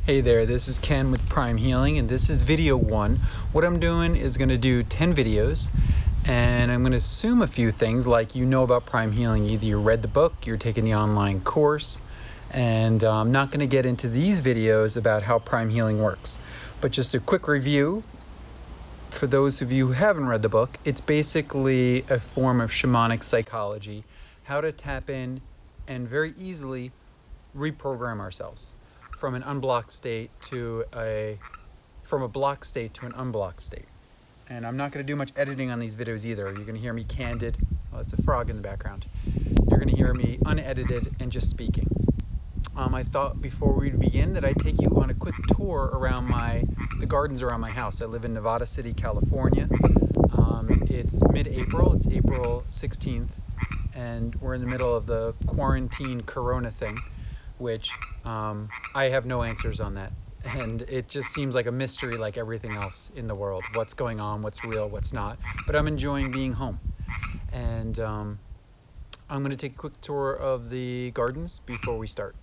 Hey there, this is Ken with Prime Healing, and this is video 1. What I'm doing is going to do 10 videos, and I'm going to assume a few things like you know about Prime Healing. Either you read the book, you're taking the online course, and I'm not going to get into these videos about how Prime Healing works. But just a quick review, for those of you who haven't read the book, it's basically a form of shamanic psychology, how to tap in and very easily reprogram ourselves from an unblocked state to from a blocked state to an unblocked state. And I'm not going to do much editing on these videos either. You're going to hear me candid. Well, it's a frog in the background. You're going to hear me unedited and just speaking. I thought before we begin that I'd take you on a quick tour around the gardens around my house. I live in Nevada City, California. It's mid-April. It's April 16th, and we're in the middle of the quarantine corona thing, which I have no answers on that. And it just seems like a mystery like everything else in the world. What's going on, what's real, what's not. But I'm enjoying being home. And I'm going to take a quick tour of the gardens before we start.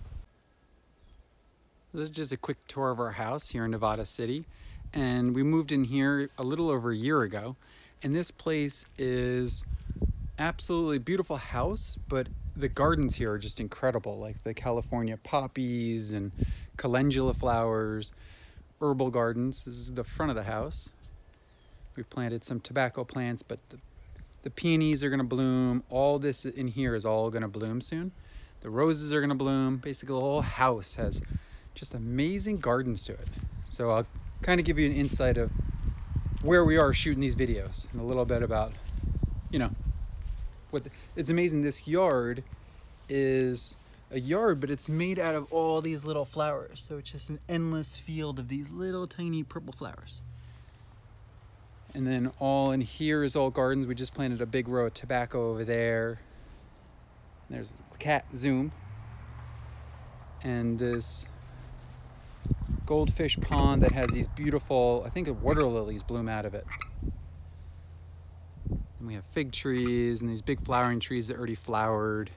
This is just a quick tour of our house here in Nevada City. And we moved in here a little over a year ago. And this place is absolutely beautiful house, but the gardens here are just incredible, like the California poppies and calendula flowers, herbal gardens. This is the front of the house. We planted some tobacco plants, but the peonies are going to bloom. All this in here is all going to bloom soon. The roses are going to bloom. Basically, the whole house has just amazing gardens to it. So I'll kind of give you an insight of where we are shooting these videos and a little bit about, it's amazing. This yard is a yard, but it's made out of all these little flowers. So it's just an endless field of these little tiny purple flowers. And then all in here is all gardens. We just planted a big row of tobacco over there. There's a cat, Zoom. And this goldfish pond that has these beautiful, I think water lilies bloom out of it. And we have fig trees and these big flowering trees that already flowered.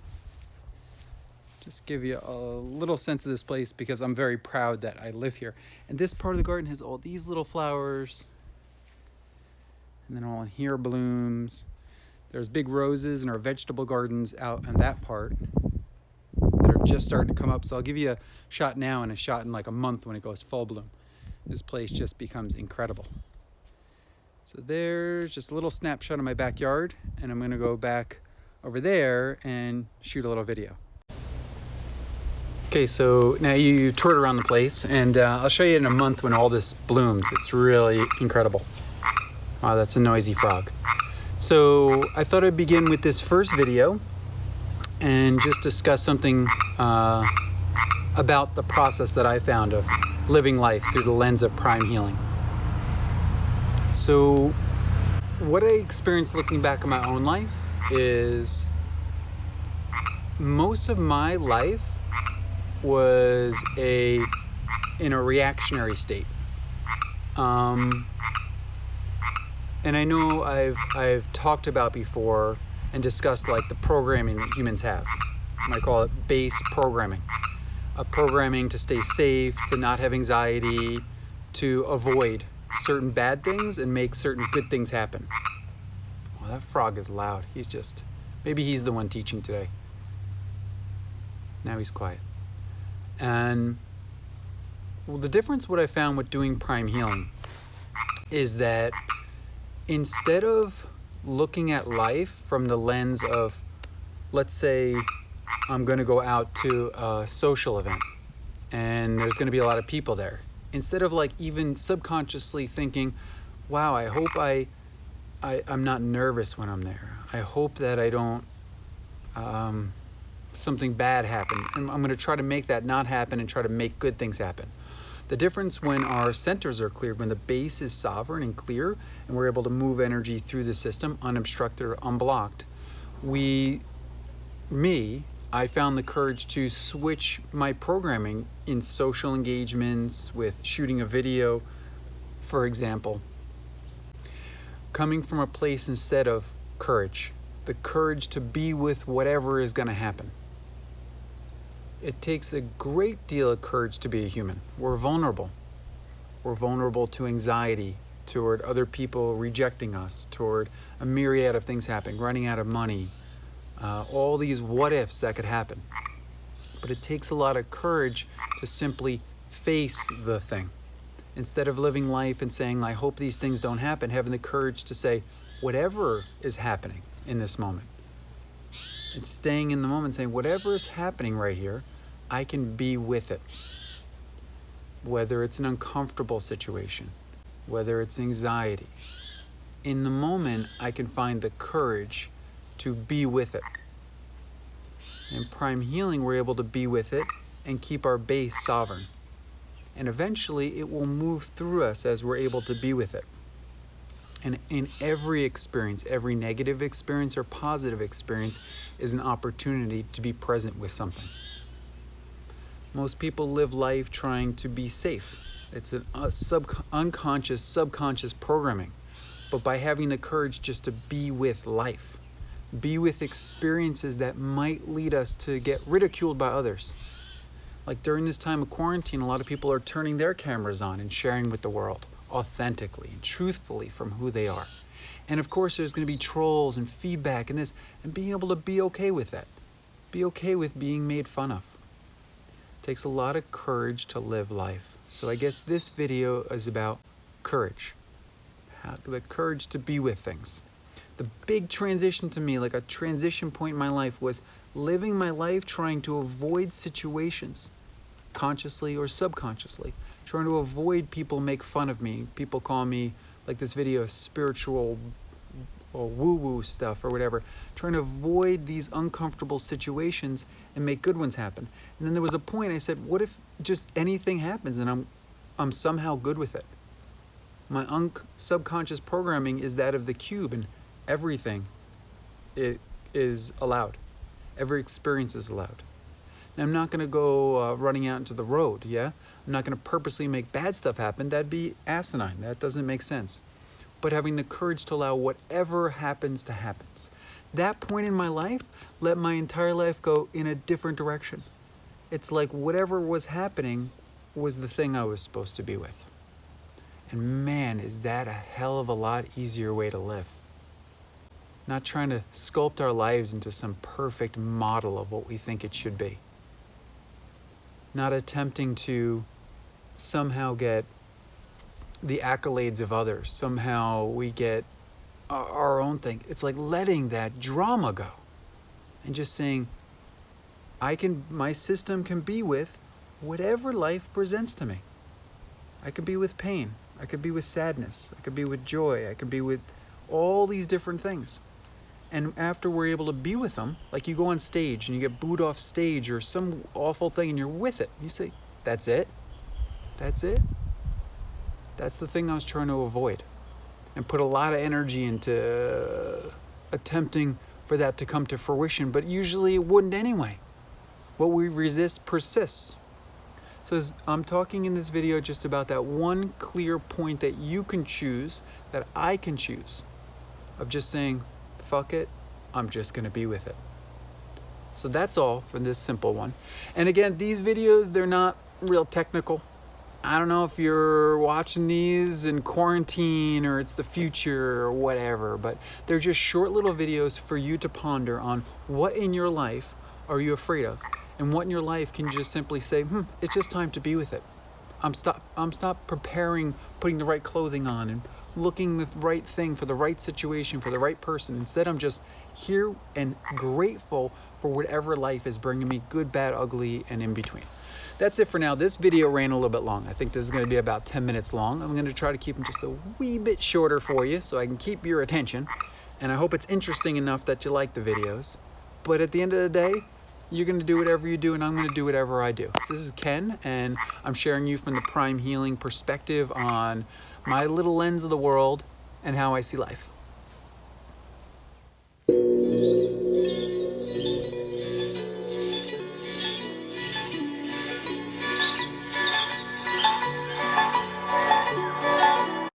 Just give you a little sense of this place because I'm very proud that I live here. And this part of the garden has all these little flowers. And then all in here blooms. There's big roses in our vegetable gardens out in that part that are just starting to come up. So I'll give you a shot now and a shot in like a month when it goes full bloom. This place just becomes incredible. So there's just a little snapshot of my backyard, and I'm going to go back over there and shoot a little video. Okay, so now you toured around the place, and I'll show you in a month when all this blooms. It's really incredible. Wow, that's a noisy frog. So I thought I'd begin with this first video and just discuss something about the process that I found of living life through the lens of Prime Healing. So what I experienced looking back on my own life is most of my life was in a reactionary state. And I know I've talked about before and discussed like the programming that humans have. I call it base programming. A programming to stay safe, to not have anxiety, to avoid certain bad things and make certain good things happen. Well, that frog is loud. Maybe he's the one teaching today. Now he's quiet. And well, the difference what I found with doing Prime Healing is that instead of looking at life from the lens of, let's say I'm going to go out to a social event and there's going to be a lot of people there. Instead of like even subconsciously thinking, wow, I hope I'm not nervous when I'm there. I hope that I don't, something bad happen. And I'm going to try to make that not happen and try to make good things happen. The difference when our centers are cleared, when the base is sovereign and clear, and we're able to move energy through the system, unobstructed or unblocked, I found the courage to switch my programming in social engagements with shooting a video, for example. Coming from a place instead of courage, the courage to be with whatever is going to happen. It takes a great deal of courage to be a human. We're vulnerable. We're vulnerable to anxiety, toward other people rejecting us, toward a myriad of things happening, running out of money, all these what ifs that could happen. But it takes a lot of courage to simply face the thing. Instead of living life and saying, I hope these things don't happen, having the courage to say, whatever is happening in this moment. And staying in the moment, saying, whatever is happening right here, I can be with it. Whether it's an uncomfortable situation, whether it's anxiety. In the moment, I can find the courage to be with it. In Prime Healing, we're able to be with it and keep our base sovereign. And eventually, it will move through us as we're able to be with it. And in every experience, every negative experience or positive experience is an opportunity to be present with something. Most people live life trying to be safe. It's an unconscious, subconscious programming. But by having the courage just to be with life, be with experiences that might lead us to get ridiculed by others. Like during this time of quarantine, a lot of people are turning their cameras on and sharing with the world authentically and truthfully from who they are. And of course, there's going to be trolls and feedback and this, and being able to be okay with that. Be okay with being made fun of. It takes a lot of courage to live life. So I guess this video is about courage. The courage to be with things. The big transition to me, like a transition point in my life, was living my life trying to avoid situations, consciously or subconsciously, trying to avoid people make fun of me. People call me, like this video, spiritual or woo-woo stuff or whatever, trying to avoid these uncomfortable situations and make good ones happen. And then there was a point I said, what if just anything happens and I'm somehow good with it? My subconscious programming is that of the cube, and everything is allowed. Every experience is allowed. Now, I'm not going to go running out into the road, yeah? I'm not going to purposely make bad stuff happen. That'd be asinine. That doesn't make sense. But having the courage to allow whatever happens to happen. That point in my life let my entire life go in a different direction. It's like whatever was happening was the thing I was supposed to be with. And man, is that a hell of a lot easier way to live. Not trying to sculpt our lives into some perfect model of what we think it should be. Not attempting to somehow get the accolades of others. Somehow we get our own thing. It's like letting that drama go and just saying, my system can be with whatever life presents to me. I could be with pain. I could be with sadness. I could be with joy. I could be with all these different things. And after we're able to be with them, like you go on stage and you get booed off stage or some awful thing and you're with it. You say, that's it? That's it? That's the thing I was trying to avoid. And put a lot of energy into attempting for that to come to fruition, but usually it wouldn't anyway. What we resist persists. So I'm talking in this video just about that one clear point that you can choose, that I can choose, of just saying, fuck it, I'm just gonna be with it. So that's all for this simple one. And again, these videos, they're not real technical. I don't know if you're watching these in quarantine or it's the future or whatever, but they're just short little videos for you to ponder on what in your life are you afraid of, and what in your life can you just simply say, it's just time to be with it. I'm stop preparing, putting the right clothing on and looking the right thing for the right situation, for the right person. Instead, I'm just here and grateful for whatever life is bringing me, good, bad, ugly, and in between. That's it for now. This video ran a little bit long. I think this is going to be about 10 minutes long. I'm going to try to keep them just a wee bit shorter for you so I can keep your attention. And I hope it's interesting enough that you like the videos. But at the end of the day, you're going to do whatever you do and I'm going to do whatever I do. So this is Ken, and I'm sharing you from the Prime Healing perspective on my little lens of the world and how I see life.